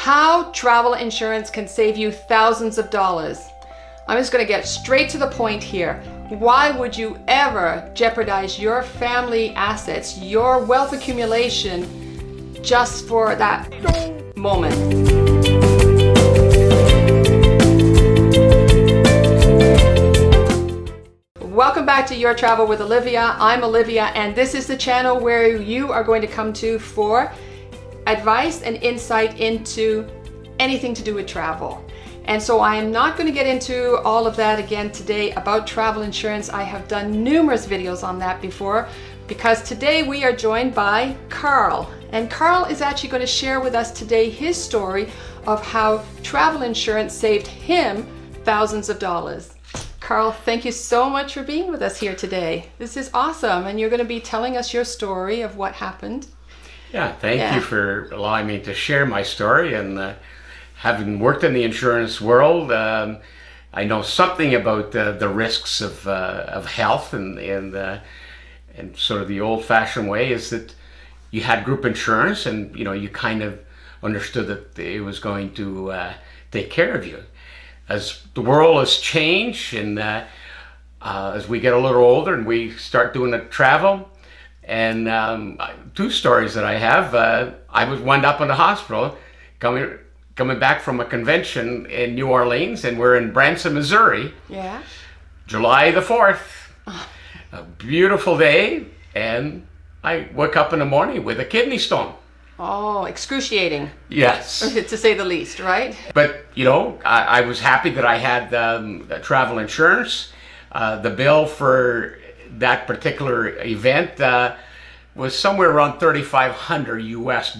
How travel insurance can save you thousands of dollars. I'm just going to get straight to the point here. Why would you ever jeopardize your family assets, your wealth accumulation, just for that moment? Welcome back to Your Travel with Olivia. I'm Olivia, and this is the channel where you are going to come to for advice and insight into anything to do with travel. And so I am not going to get into all of that again today about travel insurance. I have done numerous videos on that before, because today we are joined by Carl. And Carl is actually going to share with us today his story of how travel insurance saved him thousands of dollars. Carl, thank you so much for being with us here today. This is awesome, and you're going to be telling us your story of what happened. Yeah, thank you for allowing me to share my story. And having worked in the insurance world, I know something about the risks of health, and sort of the old-fashioned way is that you had group insurance, and you kind of understood that it was going to take care of you. As the world has changed, and as we get a little older and we start doing the travel, and two stories that I have. I was wound up in the hospital coming back from a convention in New Orleans, and we're in Branson, Missouri. Yeah. July the 4th. A beautiful day, and I woke up in the morning with a kidney stone. Oh, excruciating. Yes. To say the least, right? But, I was happy that I had travel insurance. The bill for that particular event was somewhere around $3,500 US.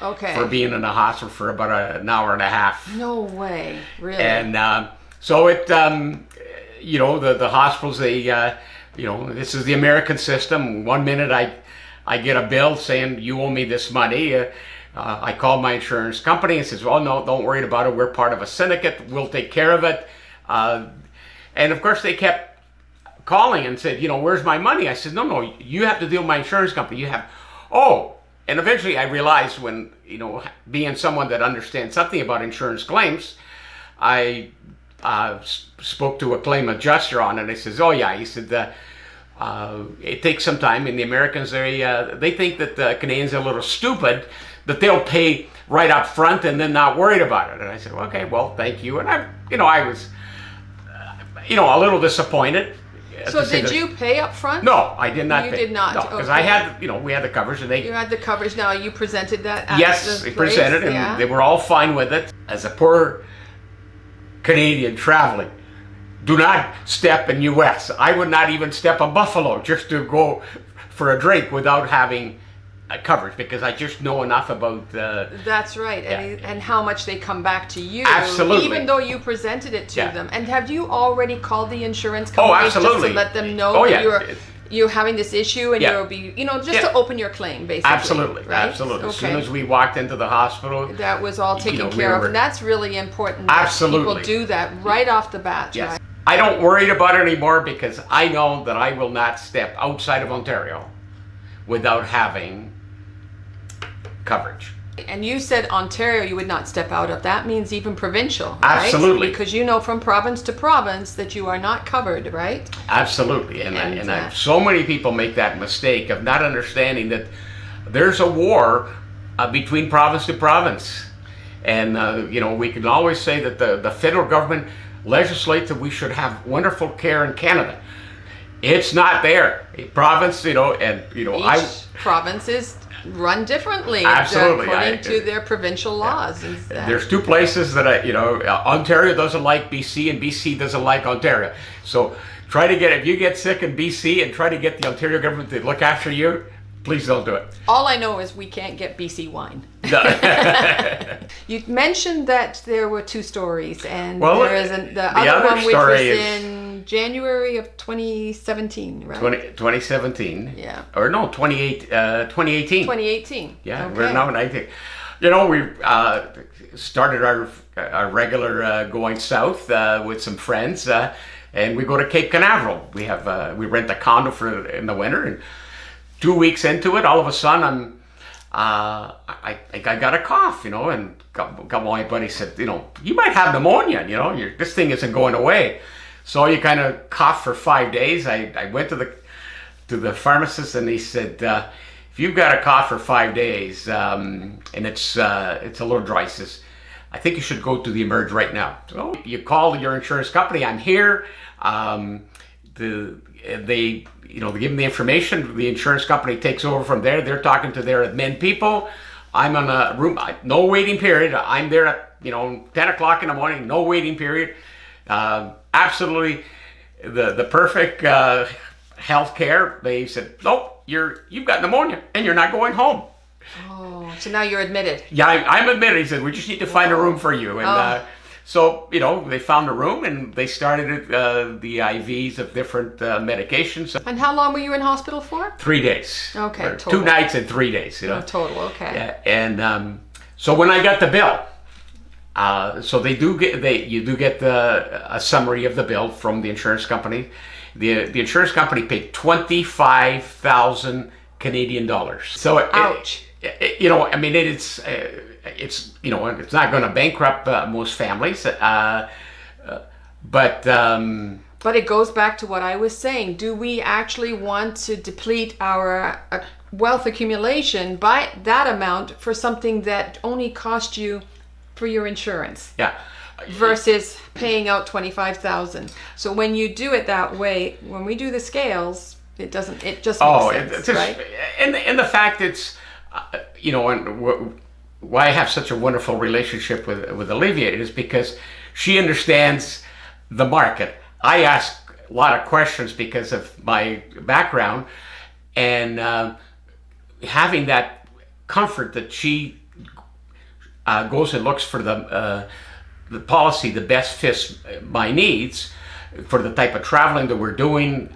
Okay. For being in the hospital for about an hour and a half. No way, really. And so it, the hospitals, they, this is the American system. 1 minute I get a bill saying you owe me this money. I call my insurance company and says, "Oh no, don't worry about it. We're part of a syndicate. We'll take care of it." And of course they kept calling and said, "Where's my money?" I said, no, you have to deal with my insurance company. And eventually I realized, when, being someone that understands something about insurance claims, I spoke to a claim adjuster on it, and he says, "Oh yeah," he said, it takes some time, and the Americans, they think that the Canadians are a little stupid, that they'll pay right up front and then not worried about it. And I said, "Okay, well, thank you." And I was, a little disappointed. So did you pay up front? No, I did not. You pay. did not. No, because okay. I had, we had the coverage, and You had the coverage. Now you presented that. At yes, they presented, and they were all fine with it. As a poor Canadian traveling, do not step in U.S. I would not even step in Buffalo just to go for a drink without having coverage, because I just know enough about that's right. And how much they come back to you. Absolutely. Even though you presented it to them. And have you already called the insurance Oh, company absolutely. just to let them know that you're having this issue, and you'll be, just to open your claim, basically. Absolutely, right? absolutely. Okay. As soon as we walked into the hospital, that was all taken care of, and that's really important. Absolutely. That people do that right off the bat. Yes. Right? I don't worry about it anymore, because I know that I will not step outside of Ontario without having coverage. And you said Ontario you would not step out of. That means even provincial, Absolutely. Right? Because from province to province that you are not covered, right? Absolutely. And so many people make that mistake of not understanding that there's a war between province to province. And, we can always say that the federal government legislates that we should have wonderful care in Canada. It's not there. Province, Each province is run differently. Absolutely. According to their provincial laws. There's two places that Ontario doesn't like BC, and BC doesn't like Ontario. So if you get sick in BC and try to get the Ontario government to look after you, please don't do it. All I know is we can't get BC wine. You mentioned that there were two stories, and there isn't the other one, which was in January of 2017, right? 2017. Yeah. Or no, 2018. 2018. Yeah, okay. we're now in 19. We started our regular going south with some friends, and we go to Cape Canaveral. We rent a condo in the winter, and 2 weeks into it, all of a sudden I got a cough, you know, and got my buddy said, you know, you might have pneumonia, you know, this thing isn't going away. So you kind of cough for 5 days. I went to the pharmacist, and he said, if you've got a cough for 5 days, and it's a little dry, he says, I think you should go to the Emerge right now. So you call your insurance company. I'm here. They give them the information. The insurance company takes over from there. They're talking to their admin people. I'm on a room, no waiting period. I'm there at 10 o'clock in the morning, no waiting period. Absolutely the perfect health care. They said, nope, you've got pneumonia and you're not going home. Oh, so now you're admitted. Yeah, I'm admitted. He said, we just need to find a room for you. And so, they found a room and they started the IVs of different medications. And how long were you in hospital for? 3 days. Okay, total. 2 nights and 3 days. Oh, total, okay. Yeah, and so when I got the bill, so you do get a summary of the bill from the insurance company. The insurance company paid 25,000 Canadian dollars. So ouch. I mean, it's not going to bankrupt most families, but it goes back to what I was saying. Do we actually want to deplete our wealth accumulation by that amount for something that only cost you for your insurance? Yeah. Versus paying out 25,000. So when you do it that way, when we do the scales, it just makes sense, right? And the fact it's and why I have such a wonderful relationship with Olivia is because she understands the market. I ask a lot of questions because of my background, and having that comfort that she goes and looks for the policy that best fits my needs for the type of traveling that we're doing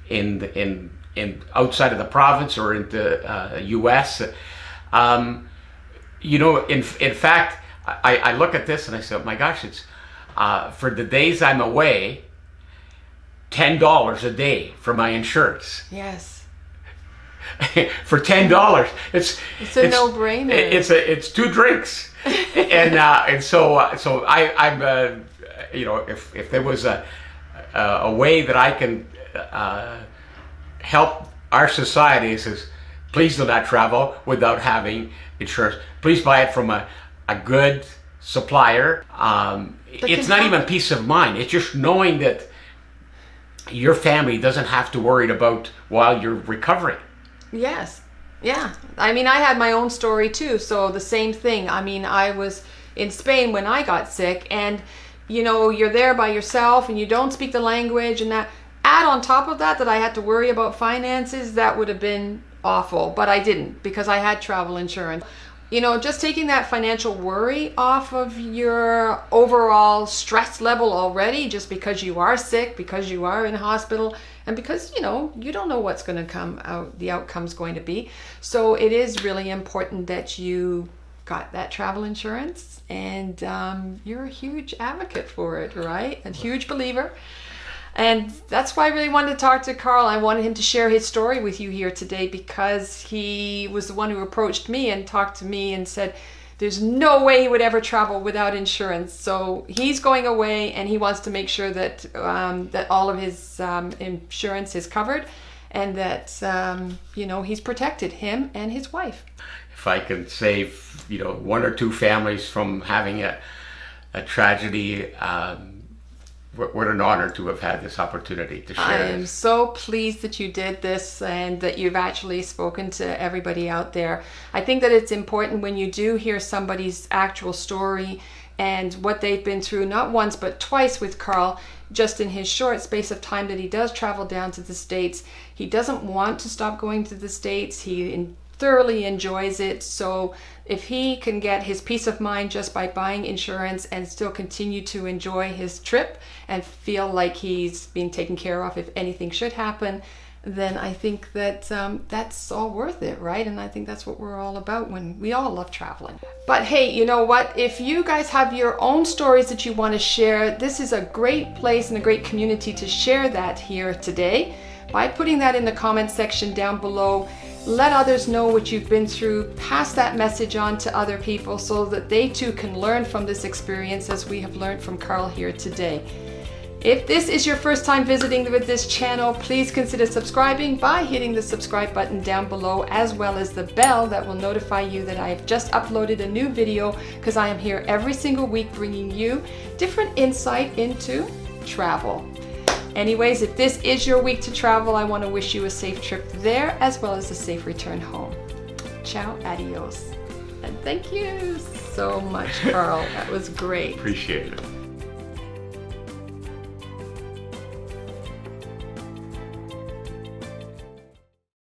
in outside of the province or in the U.S. In fact, I look at this and I say, oh my gosh, it's for the days I'm away, $10 a day for my insurance. Yes. For $10, it's a no-brainer. It's 2 drinks, and so I'm if there was a way that I can help our society, says, please do not travel without having insurance. Please buy it from a good supplier. It's not even peace of mind. It's just knowing that your family doesn't have to worry about while you're recovering. Yes. Yeah. I mean, I had my own story too. So the same thing. I mean, I was in Spain when I got sick, and you're there by yourself and you don't speak the language, and that add on top of that I had to worry about finances, that would have been awful, but I didn't because I had travel insurance. Just taking that financial worry off of your overall stress level already, just because you are sick, because you are in hospital, and because you don't know what's going to come out, the outcome's going to be. So it is really important that you got that travel insurance, and you're a huge advocate for it, right? A huge believer. And that's why I really wanted to talk to Carl. I wanted him to share his story with you here today, because he was the one who approached me and talked to me and said there's no way he would ever travel without insurance. So he's going away, and he wants to make sure that that all of his insurance is covered, and that he's protected, him and his wife. If I can save 1 or 2 families from having a tragedy, what an honor to have had this opportunity to share. I am so pleased that you did this and that you've actually spoken to everybody out there. I think that it's important when you do hear somebody's actual story and what they've been through, not once but twice with Carl, just in his short space of time that he does travel down to the States. He doesn't want to stop going to the States. He thoroughly enjoys it. So if he can get his peace of mind just by buying insurance and still continue to enjoy his trip and feel like he's being taken care of if anything should happen, then I think that that's all worth it, right? And I think that's what we're all about when we all love traveling. But hey, you know what? If you guys have your own stories that you want to share, this is a great place and a great community to share that here today by putting that in the comment section down below. Let others know what you've been through. Pass that message on to other people so that they too can learn from this experience as we have learned from Carl here today. If this is your first time visiting with this channel, please consider subscribing by hitting the subscribe button down below, as well as the bell that will notify you that I have just uploaded a new video, because I am here every single week bringing you different insight into travel. Anyways, if this is your week to travel, I want to wish you a safe trip there as well as a safe return home. Ciao, adios. And thank you so much, Carl. That was great. Appreciate it.